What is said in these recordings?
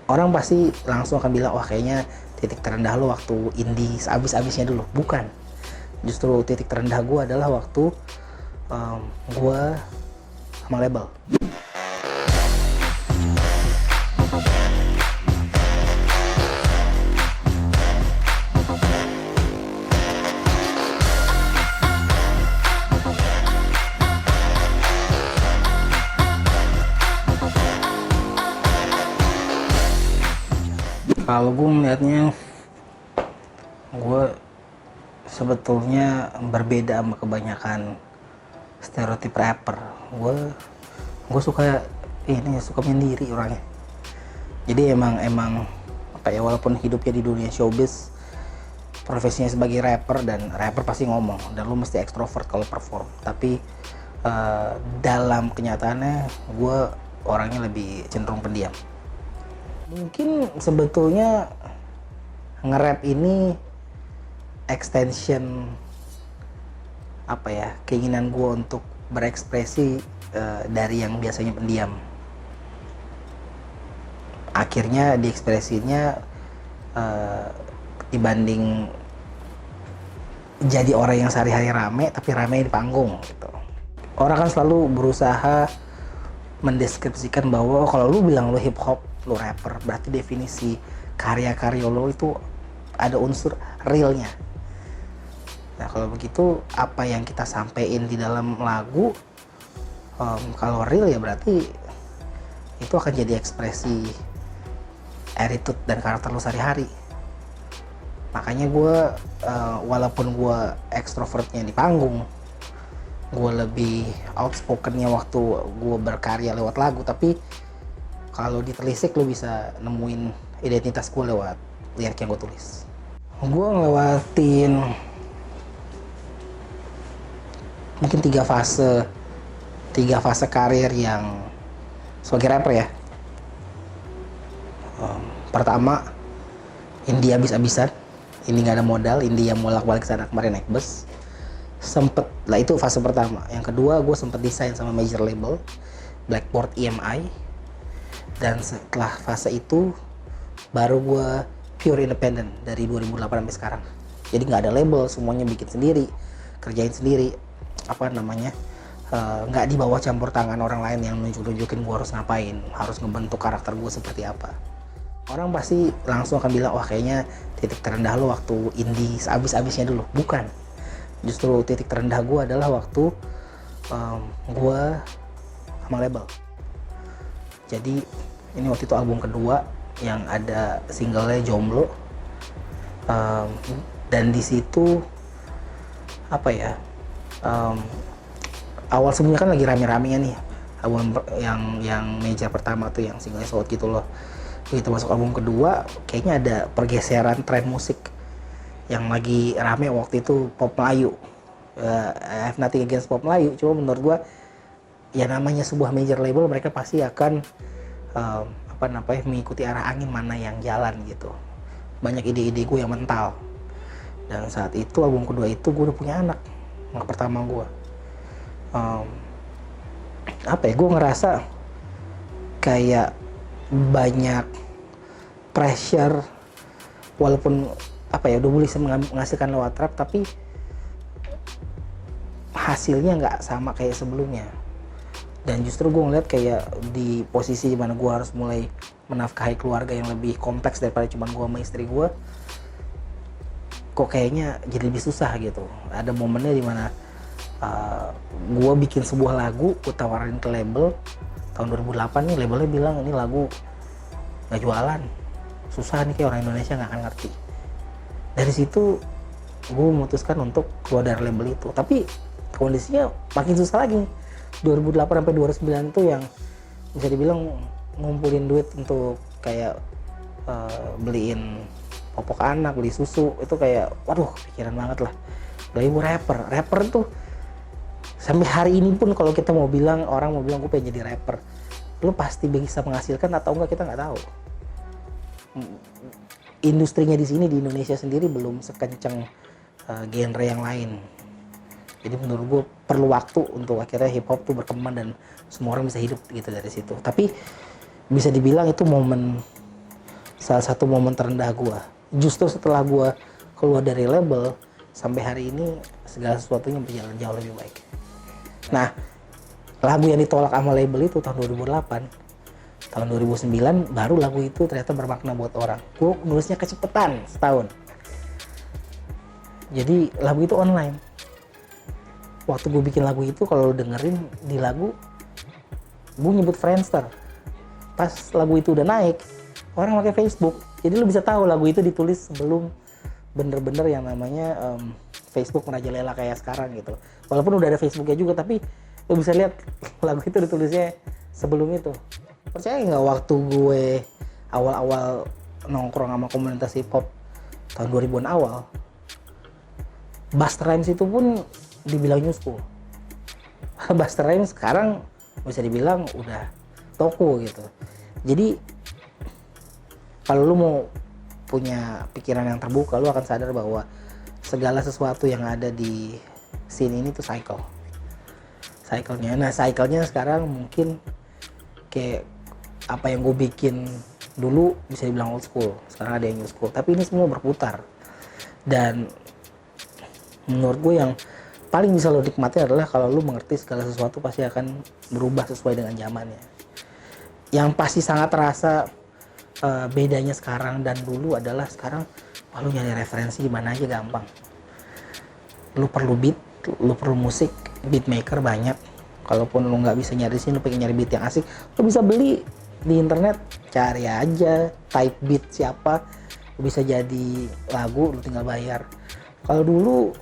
Orang pasti langsung akan bilang, wah kayaknya titik terendah lo waktu indie abis-abisnya dulu. Bukan, justru titik terendah gue adalah waktu gue sama label. Kalau gue melihatnya, gue sebetulnya berbeda sama kebanyakan stereotip rapper. Gue suka suka menyendiri orangnya. Jadi emang apa ya, walaupun hidupnya di dunia showbiz, profesinya sebagai rapper, dan rapper pasti ngomong dan lu mesti ekstrovert kalau perform. Tapi dalam kenyataannya gue orangnya lebih cenderung pendiam. Mungkin sebetulnya nge-rap ini extension apa ya, keinginan gue untuk berekspresi dari yang biasanya pendiam. Akhirnya diekspresinya dibanding jadi orang yang sehari-hari rame tapi rame di panggung gitu. Orang kan selalu berusaha mendeskripsikan bahwa kalau lu bilang lu hip hop, lu rapper, berarti definisi karya-karya lu itu ada unsur realnya. Nah kalau begitu, apa yang kita sampein di dalam lagu, kalau real ya berarti itu akan jadi ekspresi attitude dan karakter lu sehari-hari. Makanya gue walaupun gue ekstrovertnya di panggung, gue lebih outspokennya waktu gue berkarya lewat lagu, tapi kalau ditelisik lo bisa nemuin identitas gue lewat lirik yang gue tulis. Gue ngelewatin mungkin tiga fase karir yang sebagai rapper ya. Pertama, indie abis-abisan, ini nggak ada modal, indie yang bolak-balik sana kemarin naik bus. Sempet lah, itu fase pertama. Yang kedua, gue sempet desain sama major label Blackboard EMI, dan setelah fase itu baru gue pure independent dari 2008 sampai sekarang. Jadi nggak ada label, semuanya bikin sendiri, kerjain sendiri, nggak di bawah campur tangan orang lain yang nunjukin gue harus ngapain, harus ngebentuk karakter gue seperti apa. Orang pasti langsung akan bilang, wah kayaknya titik terendah lo waktu indie abis-abisnya dulu. Bukan, justru titik terendah gue adalah waktu gue sama label. Jadi ini waktu itu album kedua yang ada singlenya Jomblo, dan di situ apa ya, awal semuanya kan lagi rame-ramenya nih album yang major pertama tuh yang singlenya Sold gitu loh. Begitu masuk album kedua, kayaknya ada pergeseran tren musik yang lagi rame waktu itu, pop Melayu. I have nothing against pop Melayu, cuma menurut gua ya namanya sebuah major label, mereka pasti akan mengikuti arah angin mana yang jalan gitu. Banyak ide-ide gue yang mental. Dan saat itu album kedua itu gue udah punya anak pertama gue. Gue ngerasa kayak banyak pressure, walaupun udah bisa menghasilkan lewat rap, tapi hasilnya nggak sama kayak sebelumnya. Dan justru gue ngeliat kayak di posisi dimana gue harus mulai menafkahi keluarga yang lebih kompleks daripada cuma gue sama istri gue, kok kayaknya jadi lebih susah gitu. Ada momennya dimana gue bikin sebuah lagu, gue tawarin ke label tahun 2008 nih, labelnya bilang ini lagu gak jualan, susah nih, kayak orang Indonesia gak akan ngerti. Dari situ gue memutuskan untuk keluar dari label itu. Tapi kondisinya makin susah lagi. 2008 sampai 2009 tuh yang bisa dibilang ngumpulin duit untuk kayak beliin popok anak, beli susu, itu kayak waduh pikiran banget lah. Lagi gue rapper tuh sampai hari ini pun kalau kita mau bilang, orang mau bilang gue pengen jadi rapper, lu pasti bisa menghasilkan atau enggak kita nggak tahu. Industrinya di sini di Indonesia sendiri belum sekencang genre yang lain. Jadi menurut gue perlu waktu untuk akhirnya hip hop tuh berkembang dan semua orang bisa hidup gitu dari situ. Tapi bisa dibilang itu momen salah satu momen terendah gue. Justru setelah gue keluar dari label, sampai hari ini segala sesuatunya berjalan jauh lebih baik. Nah, lagu yang ditolak sama label itu tahun 2008, tahun 2009 baru lagu itu ternyata bermakna buat orang. Gue nulisnya kecepetan setahun. Jadi lagu itu online. Waktu gue bikin lagu itu, kalau lo dengerin di lagu, gue nyebut Friendster. Pas lagu itu udah naik, orang pakai Facebook. Jadi lo bisa tahu lagu itu ditulis sebelum bener-bener yang namanya Facebook merajalela kayak sekarang gitu. Walaupun udah ada Facebooknya juga, tapi lo bisa lihat lagu itu ditulisnya sebelum itu. Percaya nggak, waktu gue awal-awal nongkrong sama komunitas hip hop tahun 2000-an awal, Busta Rhymes itu pun dibilang new school. Busta Rhymes sekarang bisa dibilang udah toko gitu. Jadi kalau lu mau punya pikiran yang terbuka, lu akan sadar bahwa segala sesuatu yang ada di scene ini tuh cycle-nya. Nah, cycle-nya sekarang mungkin kayak apa yang gue bikin dulu bisa dibilang old school, sekarang ada yang new school. Tapi ini semua berputar. Dan menurut gue yang paling bisa lo nikmati adalah kalau lo mengerti segala sesuatu pasti akan berubah sesuai dengan zamannya. Yang pasti sangat terasa bedanya sekarang dan dulu adalah sekarang lo nyari referensi di mana aja gampang. Lo perlu beat, lo perlu musik, beat maker banyak. Kalaupun lo nggak bisa nyari sini, lo pengen nyari beat yang asik, lo bisa beli di internet, cari aja type beat siapa, lo bisa jadi lagu, lo tinggal bayar. Kalau dulu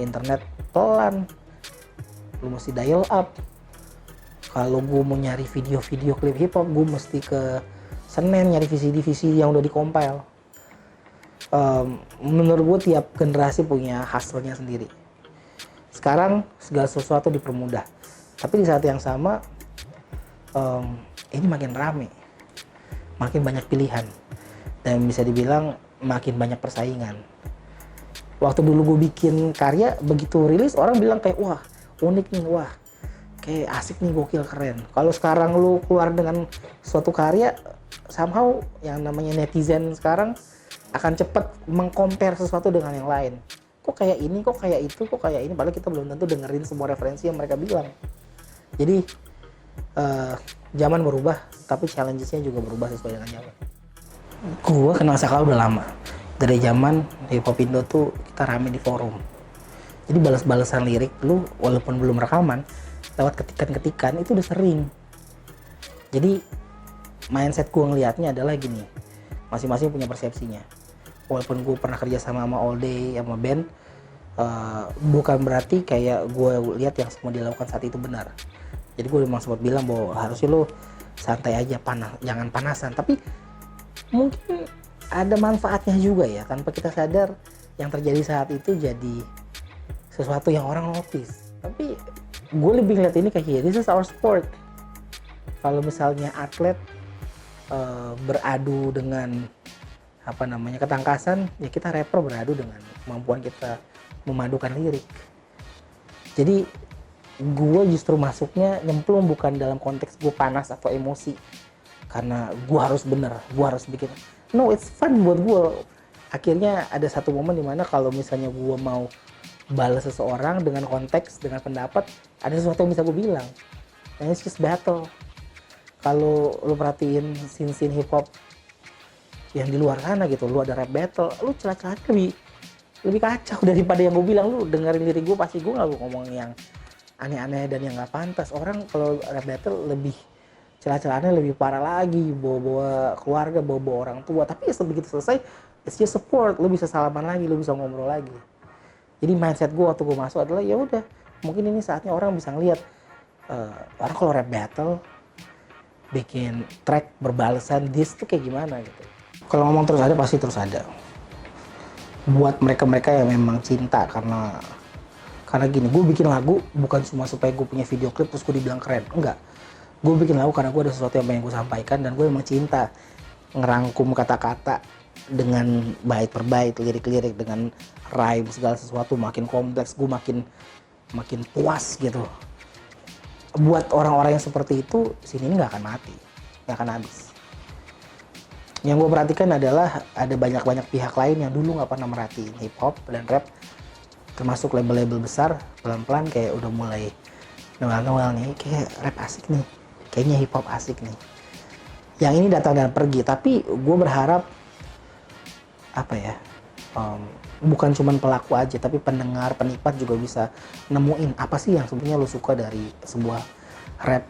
internet pelan, lu mesti dial up. Kalau gue mau nyari video-video klip hip hop, gue mesti ke Senen nyari VCD yang udah dikompil. Menurut gue tiap generasi punya hustle-nya sendiri. Sekarang segala sesuatu dipermudah, tapi di saat yang sama ini makin rame, makin banyak pilihan, dan bisa dibilang makin banyak persaingan. Waktu dulu gue bikin karya, begitu rilis orang bilang kayak wah unik nih, wah kayak asik nih, gokil, keren. Kalau sekarang lu keluar dengan suatu karya, somehow yang namanya netizen sekarang akan cepat mengcompare sesuatu dengan yang lain. Kok kayak ini, kok kayak itu, kok kayak ini, padahal kita belum tentu dengerin semua referensi yang mereka bilang. Jadi zaman berubah, tapi challenges-nya juga berubah sesuai dengan zaman. Gue kenal Sakala udah lama. Dari zaman hip hop Indo tuh kita rame di forum. Jadi balas-balasan lirik lu walaupun belum rekaman, lewat ketikan-ketikan itu udah sering. Jadi mindset gue ngelihatnya adalah gini, masing-masing punya persepsinya. Walaupun gue pernah kerja sama All Day, sama band, bukan berarti kayak gue lihat yang semua dilakukan saat itu benar. Jadi gue memang sempat bilang bahwa harusnya lo santai aja, jangan panasan. Tapi mungkin ada manfaatnya juga ya, tanpa kita sadar yang terjadi saat itu jadi sesuatu yang orang notice. Tapi gue lebih ngeliat ini kayak this is our sport. Kalau misalnya atlet beradu dengan ketangkasan, ya kita rapper beradu dengan kemampuan kita memadukan lirik. Jadi gue justru masuknya nyemplung bukan dalam konteks gue panas atau emosi karena gue harus bener, gue harus bikin. No, it's fun buat gue. Akhirnya ada satu momen dimana kalau misalnya gue mau balas seseorang dengan konteks, dengan pendapat, ada sesuatu yang bisa gue bilang. And it's just battle. Kalau lu perhatiin scene hip hop yang di luar sana gitu, lu ada rap battle, lu celah-celahnya lebih kacau daripada yang gue bilang. Lu dengerin lirik gue, pasti gue gak ngomong yang aneh-aneh dan yang gak pantas. Orang kalau rap battle lebih celah-celahnya lebih parah lagi, bawa-bawa keluarga, bawa-bawa orang tua. Tapi ya begitu selesai, it's just support. Lu bisa salaman lagi, lu bisa ngobrol lagi. Jadi mindset gue waktu gue masuk adalah ya udah, mungkin ini saatnya orang bisa ngelihat orang kalau rap battle bikin track berbalasan diss tuh kayak gimana gitu. Kalau ngomong terus ada, pasti terus ada. Buat mereka-mereka yang memang cinta karena gini, gue bikin lagu bukan cuma supaya gue punya video klip terus gue dibilang keren, enggak. Gue bikin lagu karena gue ada sesuatu yang pengen gue sampaikan, dan gue emang cinta ngerangkum kata-kata dengan bait per bait, lirik-lirik dengan rhyme, segala sesuatu makin kompleks, gue makin puas gitu. Buat orang-orang yang seperti itu, sini ini nggak akan mati, nggak akan habis. Yang gue perhatikan adalah ada banyak pihak lain yang dulu nggak pernah merhatiin hip hop dan rap, termasuk label-label besar, pelan-pelan kayak udah mulai Noel nih, kayak rap asik nih, kayaknya hip hop asik nih. Yang ini datang dan pergi, tapi gue berharap apa ya, bukan cuman pelaku aja, tapi pendengar, penikmat juga bisa nemuin apa sih yang sebenarnya lo suka dari sebuah rap,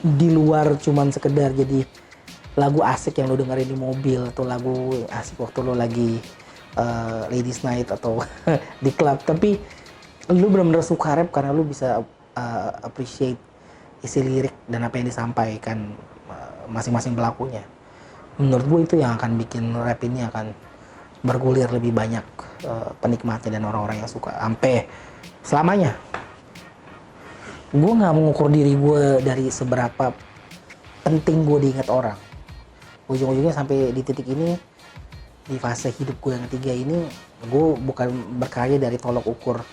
di luar cuman sekedar jadi lagu asik yang lo dengerin di mobil, atau lagu asik waktu lo lagi ladies night atau di klub, tapi lo benar-benar suka rap karena lo bisa appreciate isi lirik dan apa yang disampaikan masing-masing pelakunya. Menurut gue itu yang akan bikin rap ini akan bergulir lebih banyak penikmatnya dan orang-orang yang suka sampai selamanya. Gue nggak mengukur diri gue dari seberapa penting gue diingat orang. Ujung-ujungnya sampai di titik ini, di fase hidup gue yang ketiga ini, gue bukan berkarya dari tolok ukur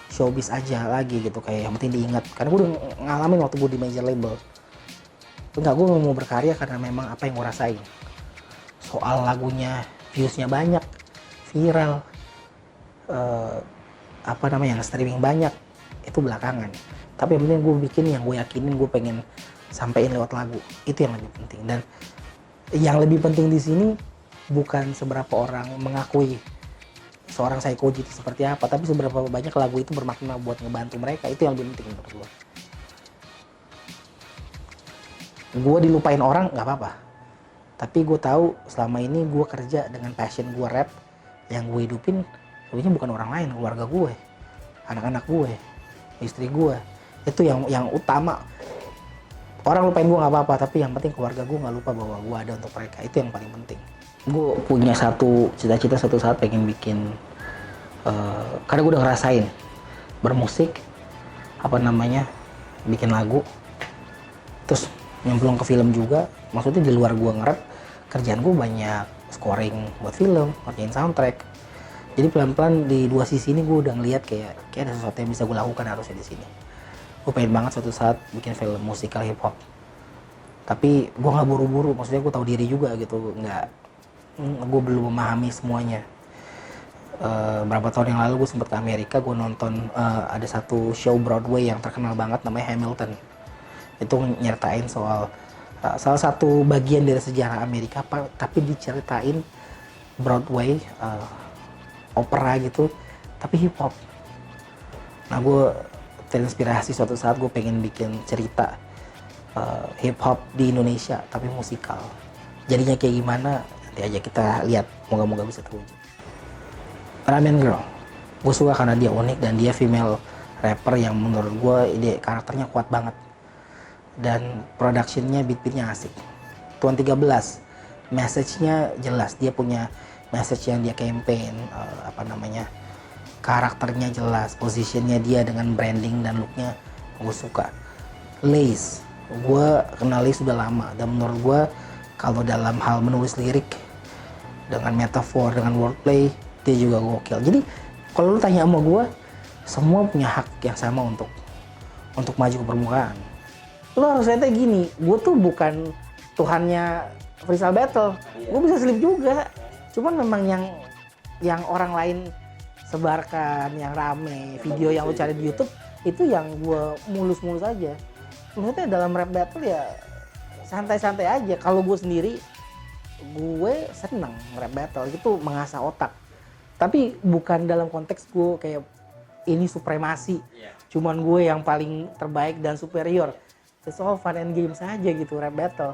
showbiz aja lagi gitu, kayak yang penting diingat. Karena gue udah ngalamin waktu gue di major label. Enggak, gue mau berkarya karena memang apa yang gue rasain. Soal lagunya viewsnya banyak, viral, yang streaming banyak, itu belakangan. Tapi yang penting gue bikin yang gue yakinin, gue pengen sampein lewat lagu, itu yang lebih penting. Dan yang lebih penting di sini bukan seberapa orang mengakui seorang Saikoji itu seperti apa, tapi seberapa banyak lagu itu bermakna buat ngebantu mereka, itu yang lebih penting menurut gue. Gue dilupain orang nggak apa-apa, tapi gue tahu selama ini gue kerja dengan passion gue rap, yang gue hidupin sebenarnya bukan orang lain, keluarga gue, anak-anak gue, istri gue, itu yang utama. Orang lupain gue nggak apa-apa, tapi yang penting keluarga gue nggak lupa bahwa gue ada untuk mereka, itu yang paling penting. Gue punya satu cita-cita suatu saat pengen bikin, karena gue udah ngerasain bermusik, bikin lagu, terus nyemplung ke film juga. Maksudnya di luar gue nge-rap, kerjaan gue banyak scoring buat film, ngerjain soundtrack. Jadi pelan-pelan di dua sisi ini gue udah ngeliat kayak ada sesuatu yang bisa gue lakukan harusnya di sini. Gue pengen banget suatu saat bikin film musikal hip hop. Tapi gue nggak buru-buru, maksudnya gue tahu diri juga gitu, gue belum memahami semuanya. Berapa tahun yang lalu gue sempat ke Amerika, gue nonton ada satu show Broadway yang terkenal banget namanya Hamilton. Itu nyertain soal salah satu bagian dari sejarah Amerika, tapi diceritain Broadway, opera gitu, tapi hip hop. Nah, gue terinspirasi suatu saat gue pengen bikin cerita hip hop di Indonesia tapi musikal. Jadinya kayak gimana nanti aja kita lihat, moga-moga bisa terwujud. Ramen Girl, gue suka karena dia unik dan dia female rapper yang menurut gue ide karakternya kuat banget dan productionnya, beat-beatnya asik. Tuan 13, message-nya jelas, dia punya message yang dia campaign, karakternya jelas, positionnya dia dengan branding dan looknya gue suka. Lace, gue kenal Lace sudah lama dan menurut gue kalau dalam hal menulis lirik dengan metafor, dengan wordplay, dia juga gokil. Jadi kalau lu tanya sama gue, semua punya hak yang sama untuk maju ke permukaan. Lu harus lihatnya gini, gue tuh bukan Tuhannya freestyle battle, gue bisa slip juga. Cuman memang yang orang lain sebarkan, yang rame, video yang lu cari di YouTube, itu yang gue mulus-mulus aja. Maksudnya dalam rap battle ya santai-santai aja. Kalau gue sendiri, gue seneng rap battle, itu mengasah otak. Tapi bukan dalam konteks gue kayak ini supremasi, cuman gue yang paling terbaik dan superior. It's all fun and games aja gitu rap battle.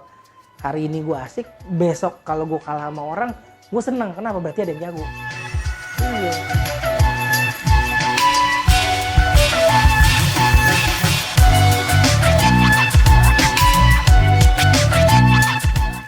Hari ini gue asik, besok kalau gue kalah sama orang, gue seneng. Kenapa? Berarti ada yang jago. Iya.